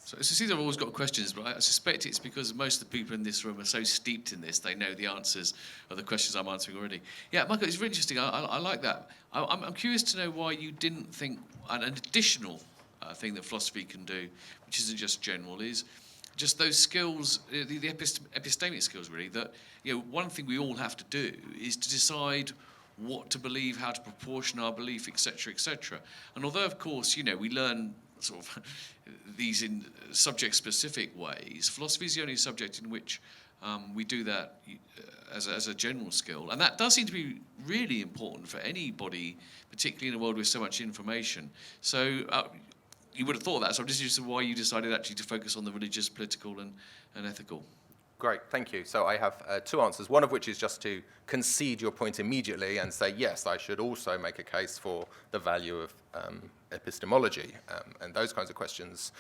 So it seems I've always got questions, but I suspect it's because most of the people in this room are so steeped in this, they know the answers of the questions I'm answering already. Yeah, Michael, it's really interesting. I like that. I'm curious to know why you didn't think an additional thing that philosophy can do, which isn't just general, is just those skills, the epistemic skills, really, that, one thing we all have to do is to decide what to believe, how to proportion our belief, etc., etc. And although, of course, we learn sort of these in subject-specific ways, philosophy is the only subject in which we do that as a general skill. And that does seem to be really important for anybody, particularly in a world with so much information. So you would have thought that, so I'm just interested in why you decided actually to focus on the religious, political, and ethical. Great, thank you. So I have two answers, one of which is just to concede your point immediately and say, yes, I should also make a case for the value of epistemology and those kinds of questions.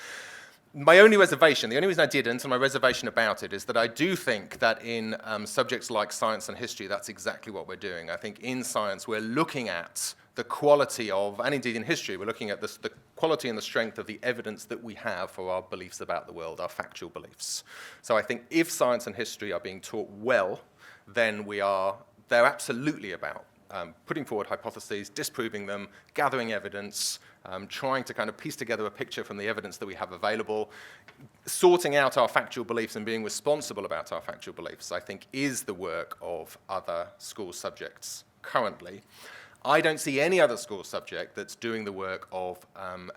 My only reservation, the only reason I didn't, and my reservation about it, is that I do think that in subjects like science and history, that's exactly what we're doing. I think in science, we're looking at the quality of, and indeed in history, we're looking at the quality and the strength of the evidence that we have for our beliefs about the world, our factual beliefs. So I think if science and history are being taught well, then they're absolutely about putting forward hypotheses, disproving them, gathering evidence, trying to kind of piece together a picture from the evidence that we have available, sorting out our factual beliefs and being responsible about our factual beliefs, I think is the work of other school subjects currently. I don't see any other school subject that's doing the work of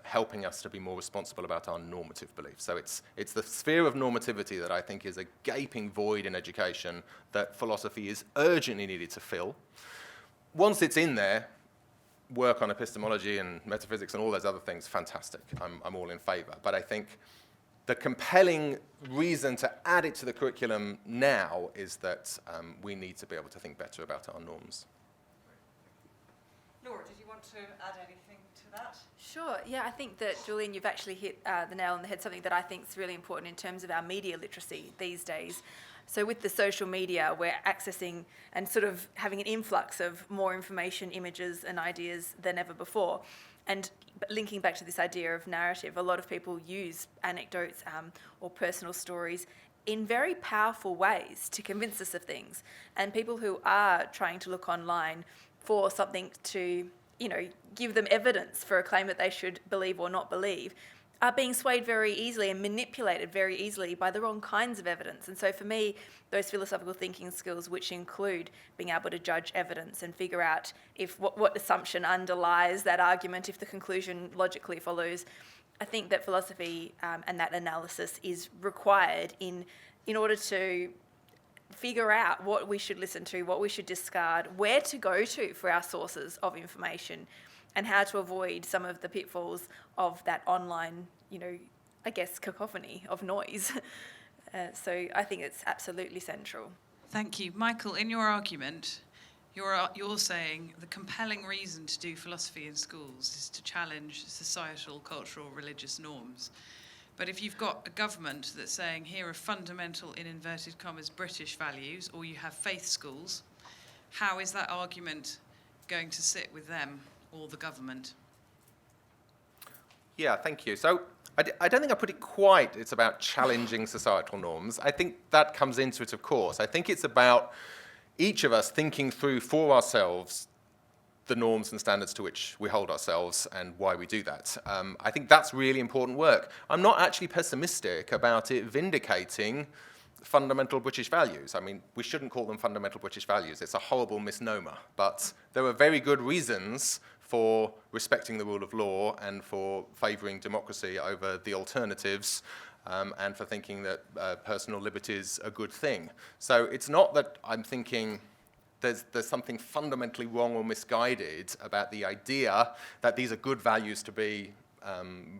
helping us to be more responsible about our normative beliefs. So it's the sphere of normativity that I think is a gaping void in education that philosophy is urgently needed to fill. Once it's in there, work on epistemology and metaphysics and all those other things, fantastic. I'm all in favor. But I think the compelling reason to add it to the curriculum now is that we need to be able to think better about our norms. Laura, did you want to add anything to that? Sure. Yeah, I think that, Julian, you've actually hit the nail on the head, something that I think is really important in terms of our media literacy these days. So with the social media, we're accessing and sort of having an influx of more information, images and ideas than ever before. And linking back to this idea of narrative, a lot of people use anecdotes or personal stories in very powerful ways to convince us of things. And people who are trying to look online for something to, give them evidence for a claim that they should believe or not believe, are being swayed very easily and manipulated very easily by the wrong kinds of evidence. And so for me, those philosophical thinking skills, which include being able to judge evidence and figure out if what assumption underlies that argument, if the conclusion logically follows, I think that philosophy and that analysis is required in order to figure out what we should listen to, what we should discard, where to go to for our sources of information, and how to avoid some of the pitfalls of that online, cacophony of noise. So I think it's absolutely central. Thank you. Michael, in your argument, you're saying the compelling reason to do philosophy in schools is to challenge societal, cultural, religious norms. But if you've got a government that's saying here are fundamental, in inverted commas, British values, or you have faith schools, how is that argument going to sit with them or the government? Yeah, thank you. So I don't think I put it quite, it's about challenging societal norms. I think that comes into it, of course. I think it's about each of us thinking through for ourselves the norms and standards to which we hold ourselves and why we do that. I think that's really important work. I'm not actually pessimistic about it vindicating fundamental British values. I mean, we shouldn't call them fundamental British values. It's a horrible misnomer. But there are very good reasons for respecting the rule of law and for favouring democracy over the alternatives, and for thinking that personal liberty is a good thing. So it's not that I'm thinking there's something fundamentally wrong or misguided about the idea that these are good values to be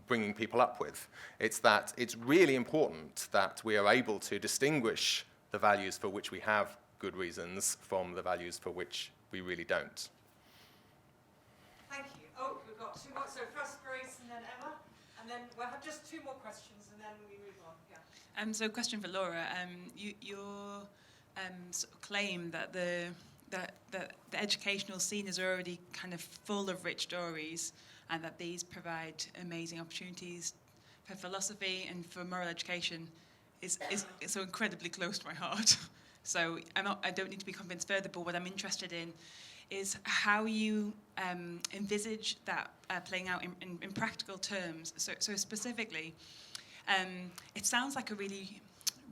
bringing people up with. It's that it's really important that we are able to distinguish the values for which we have good reasons from the values for which we really don't. Thank you. Oh, we've got two more. So first Grace and then Emma, and then we'll have just two more questions and then we move on. Yeah. So question for Laura. Your sort of claim that the educational scene is already kind of full of rich stories and that these provide amazing opportunities for philosophy and for moral education is so incredibly close to my heart. So I don't need to be convinced further, but what I'm interested in is how you envisage that playing out in practical terms. So specifically, it sounds like a really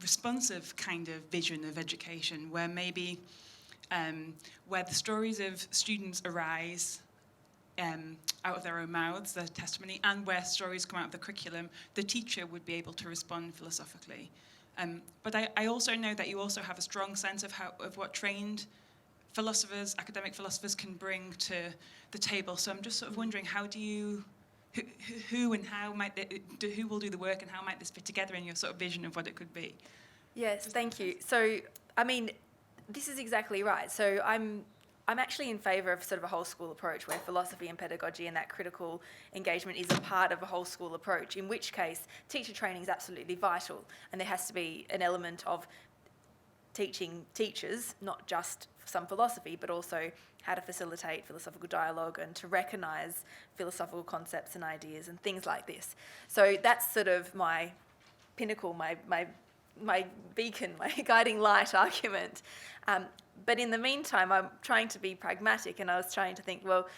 responsive kind of vision of education, where maybe where the stories of students arise out of their own mouths, their testimony, and where stories come out of the curriculum, the teacher would be able to respond philosophically. But I also know that you also have a strong sense of what trained philosophers, academic philosophers, can bring to the table. So I'm just sort of wondering, how do you, who and how might who will do the work, and how might this fit together in your sort of vision of what it could be? Yes, thank you. So, I mean, this is exactly right. So I'm actually in favour of sort of a whole school approach where philosophy and pedagogy and that critical engagement is a part of a whole school approach, in which case teacher training is absolutely vital, and there has to be an element of teaching teachers not just some philosophy but also how to facilitate philosophical dialogue and to recognise philosophical concepts and ideas and things like this. So that's sort of my pinnacle, my beacon, my guiding light argument. But in the meantime, I'm trying to be pragmatic, and I was trying to think, well,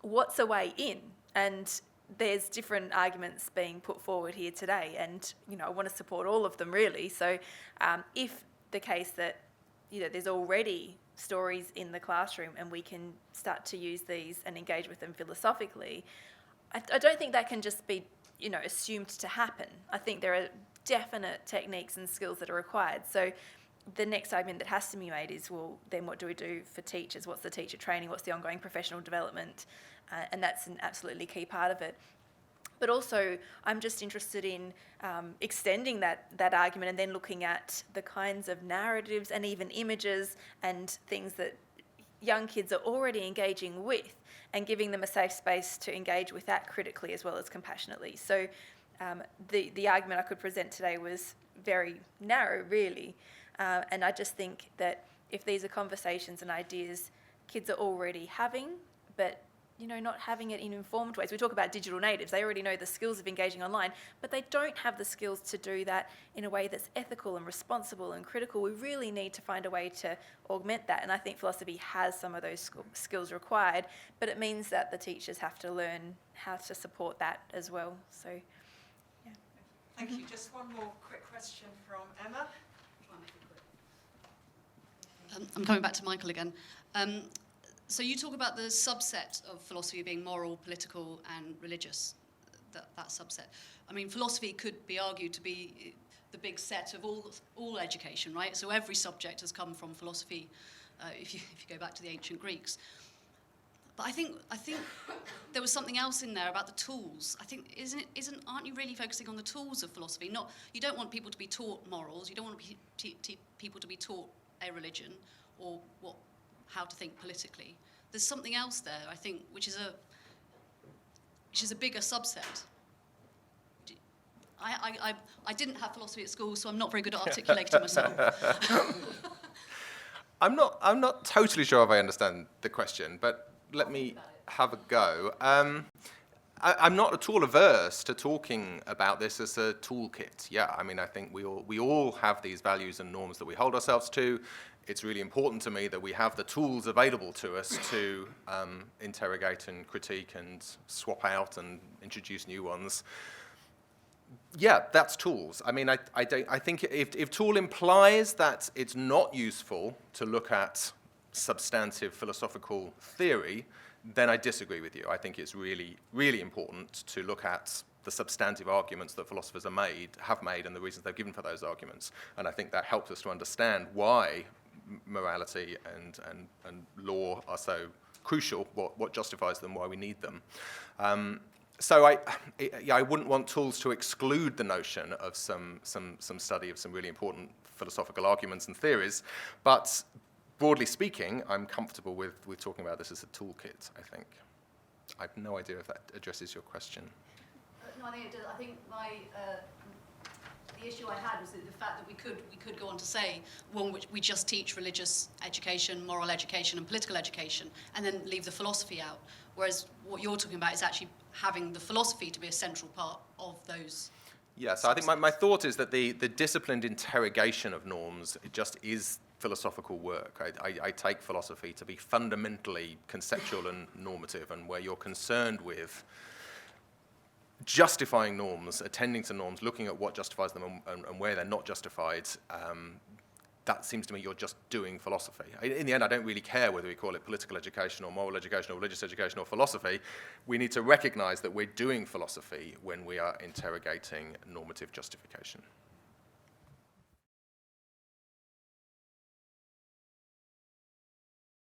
what's a way in? And there's different arguments being put forward here today, and I want to support all of them really. So if the case that there's already stories in the classroom and we can start to use these and engage with them philosophically, I don't think that can just be assumed to happen. I think there are definite techniques and skills that are required. So the next argument that has to be made is, well, then what do we do for teachers? What's the teacher training? What's the ongoing professional development? And that's an absolutely key part of it. But also, I'm just interested in extending that argument and then looking at the kinds of narratives and even images and things that young kids are already engaging with, and giving them a safe space to engage with that critically as well as compassionately. So the argument I could present today was very narrow, really. And I just think that if these are conversations and ideas kids are already having, but not having it in informed ways. We talk about digital natives. They already know the skills of engaging online, but they don't have the skills to do that in a way that's ethical and responsible and critical. We really need to find a way to augment that. And I think philosophy has some of those skills required, but it means that the teachers have to learn how to support that as well. So, yeah. Thank you. Just one more quick question from Emma. I'm coming back to Michael again. So you talk about the subset of philosophy being moral, political, and religious, that subset. I mean, philosophy could be argued to be the big set of all education, right? So every subject has come from philosophy, if you go back to the ancient Greeks. But I think there was something else in there about the tools. I think aren't you really focusing on the tools of philosophy? You don't want people to be taught morals. You don't want people to be taught a religion or how to think politically. There's something else there, I think, which is a bigger subset. I didn't have philosophy at school, so I'm not very good at articulating myself. I'm not totally sure if I understand the question, but let me have a go. I'm not at all averse to talking about this as a toolkit. Yeah, I mean, I think we all have these values and norms that we hold ourselves to. It's really important to me that we have the tools available to us to interrogate and critique and swap out and introduce new ones. Yeah, that's tools. I mean, I think if tool implies that it's not useful to look at substantive philosophical theory, then I disagree with you. I think it's really, really important to look at the substantive arguments that philosophers have made and the reasons they've given for those arguments. And I think that helps us to understand why morality and law are so crucial, what justifies them, why we need them. So I wouldn't want tools to exclude the notion of some study of some really important philosophical arguments and theories, but broadly speaking, I'm comfortable with talking about this as a toolkit, I think. I have no idea if that addresses your question. No, I think it does. I think the issue I had was the fact that we could go on to say, well, we just teach religious education, moral education, and political education, and then leave the philosophy out. Whereas what you're talking about is actually having the philosophy to be a central part of those. Yeah, so I think my thought is that the disciplined interrogation of norms, it just is philosophical work. I take philosophy to be fundamentally conceptual and normative, and where you're concerned with justifying norms, attending to norms, looking at what justifies them and where they're not justified, that seems to me you're just doing philosophy. In the end, I don't really care whether we call it political education or moral education or religious education or philosophy. We need to recognize that we're doing philosophy when we are interrogating normative justification.